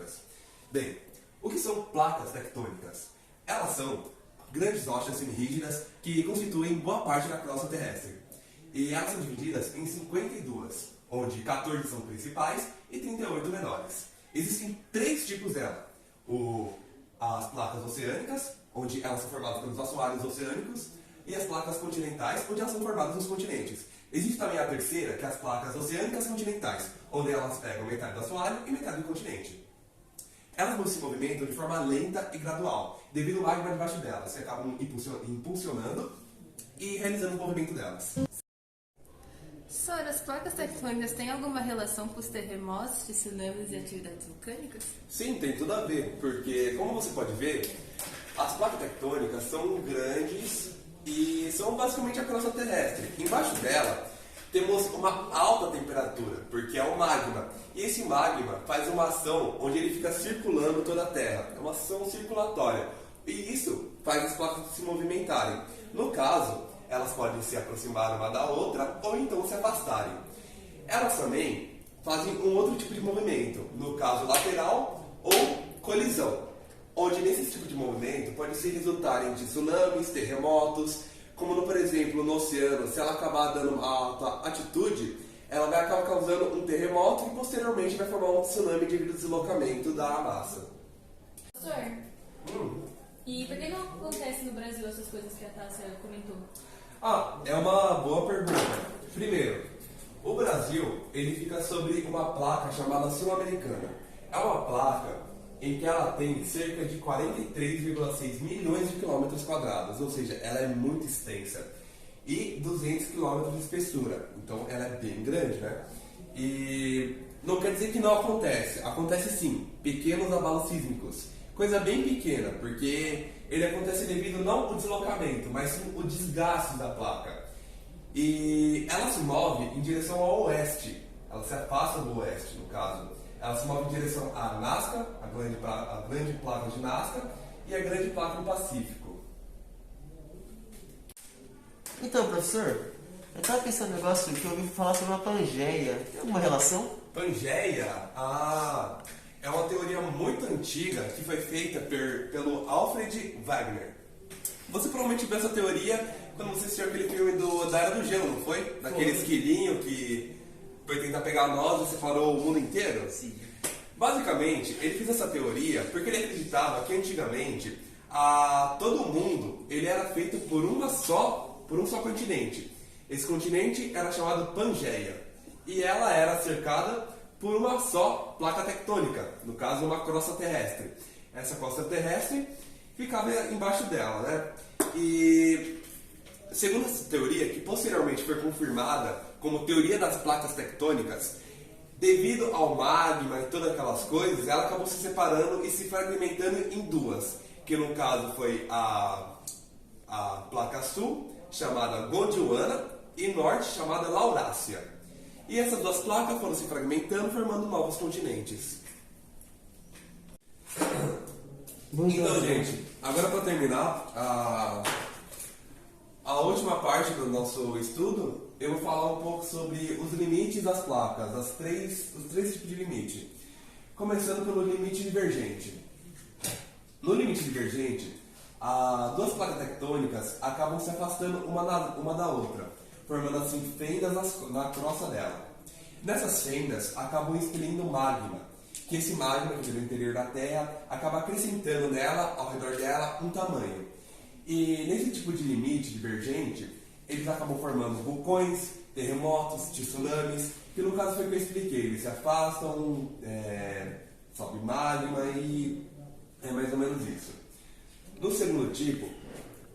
tectônicas. Bem, o que são placas tectônicas? Elas são grandes rochas semi-rígidas que constituem boa parte da crosta terrestre. E elas são divididas em 52, onde 14 são principais e 38 menores. Existem três tipos dela. As placas oceânicas, onde elas são formadas pelos assoalhos oceânicos, e as placas continentais, onde elas são formadas nos continentes. Existe também a terceira, que é as placas oceânicas continentais, onde elas pegam metade do assoalho e metade do continente. Elas se movimentam de forma lenta e gradual, devido ao magma debaixo delas, que acabam impulsionando e realizando o movimento delas. Sor, as placas tectônicas têm alguma relação com os terremotos, tsunamis e atividades vulcânicas? Sim, tem tudo a ver, porque, como você pode ver, as placas tectônicas são grandes e são basicamente a crosta terrestre. Embaixo dela temos uma alta temperatura, porque é o magma. E esse magma faz uma ação onde ele fica circulando toda a Terra. É uma ação circulatória. E isso faz as placas se movimentarem. No caso, elas podem se aproximar uma da outra ou então se afastarem. Elas também fazem um outro tipo de movimento, no caso lateral ou colisão, onde nesse tipo de movimento pode se resultar em tsunamis, terremotos, como por exemplo no oceano, se ela acabar dando uma alta altitude, ela vai acabar causando um terremoto e posteriormente vai formar um tsunami devido ao deslocamento da massa. Professor, e por que não acontece no Brasil essas coisas que a Tássia comentou? É uma boa pergunta. Primeiro, o Brasil ele fica sobre uma placa chamada Sul-Americana. É uma placa em que ela tem cerca de 43,6 milhões de quilômetros quadrados, ou seja, ela é muito extensa, e 200 quilômetros de espessura, então ela é bem grande, né? E não quer dizer que não acontece, acontece sim, pequenos abalos sísmicos, coisa bem pequena, porque ele acontece devido não ao deslocamento, mas sim o desgaste da placa. E ela se move em direção ao oeste, ela se afasta do oeste, no caso. Ela se move em direção à Nazca, a grande placa de Nazca, e a grande placa do Pacífico. Então, professor, eu estava pensando no negócio que eu ouvi falar sobre uma Pangeia. Tem alguma relação? Pangeia? É uma teoria muito antiga que foi feita pelo Alfred Wegener. Você provavelmente viu essa teoria quando você assistiu aquele filme da Era do Gelo, não foi? Daquele esquilinho que foi tentar pegar nós e separou o mundo inteiro? Sim. Basicamente, ele fez essa teoria porque ele acreditava que antigamente todo mundo ele era feito por um só continente. Esse continente era chamado Pangeia e ela era cercada por uma só placa tectônica, no caso uma crosta terrestre. Essa crosta terrestre ficava embaixo dela, né? E segundo essa teoria, que posteriormente foi confirmada como teoria das placas tectônicas, devido ao magma e todas aquelas coisas, ela acabou se separando e se fragmentando em duas, que no caso foi a placa sul, chamada Gondwana, e norte, chamada Laurásia. E essas duas placas foram se fragmentando, formando novos continentes. Então, gente, agora para terminar a última parte do nosso estudo, eu vou falar um pouco sobre os limites das placas, os três tipos de limite. Começando pelo limite divergente. No limite divergente, as duas placas tectônicas acabam se afastando uma da outra, formando assim fendas na crosta dela. Nessas fendas acabam expelindo magma, que esse magma que vem do interior da Terra acaba acrescentando nela, ao redor dela, um tamanho. E nesse tipo de limite divergente, eles acabam formando vulcões, terremotos, tsunamis, que no caso foi o que eu expliquei, eles se afastam, sobe magma e é mais ou menos isso. No segundo tipo,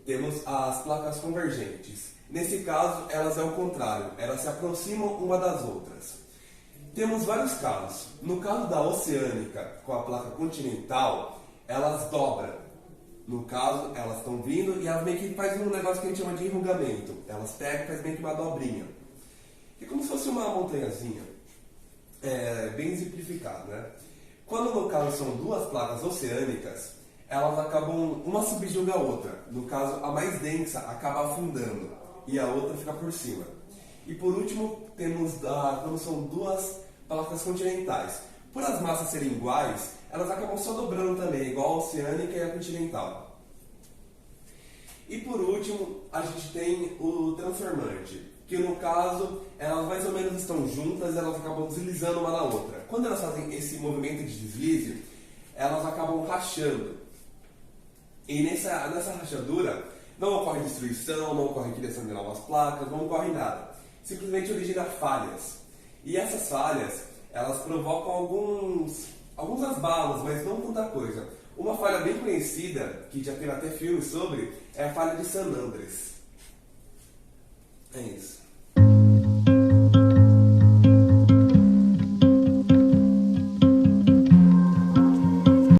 temos as placas convergentes. Nesse caso, elas é o contrário, elas se aproximam uma das outras. Temos vários casos. No caso da oceânica com a placa continental, elas dobram. No caso, elas estão vindo e elas meio que fazem um negócio que a gente chama de enrugamento. Elas pegam e fazem meio que uma dobrinha. É como se fosse uma montanhazinha. Bem exemplificado, né? Quando no caso são duas placas oceânicas, elas acabam uma subjuga a outra. No caso, a mais densa acaba afundando e a outra fica por cima. E por último, temos quando são duas placas continentais. Por as massas serem iguais, elas acabam só dobrando também, igual a oceânica e a continental. E por último, a gente tem o transformante, que no caso, elas mais ou menos estão juntas e elas acabam deslizando uma na outra. Quando elas fazem esse movimento de deslize, elas acabam rachando. E nessa rachadura, não ocorre destruição, não ocorre criação de novas placas, não ocorre nada. Simplesmente origina falhas. E essas falhas, elas provocam alguns asbalos, mas não tanta coisa. Uma falha bem conhecida, que já teve até filme sobre, é a falha de San Andreas. É isso.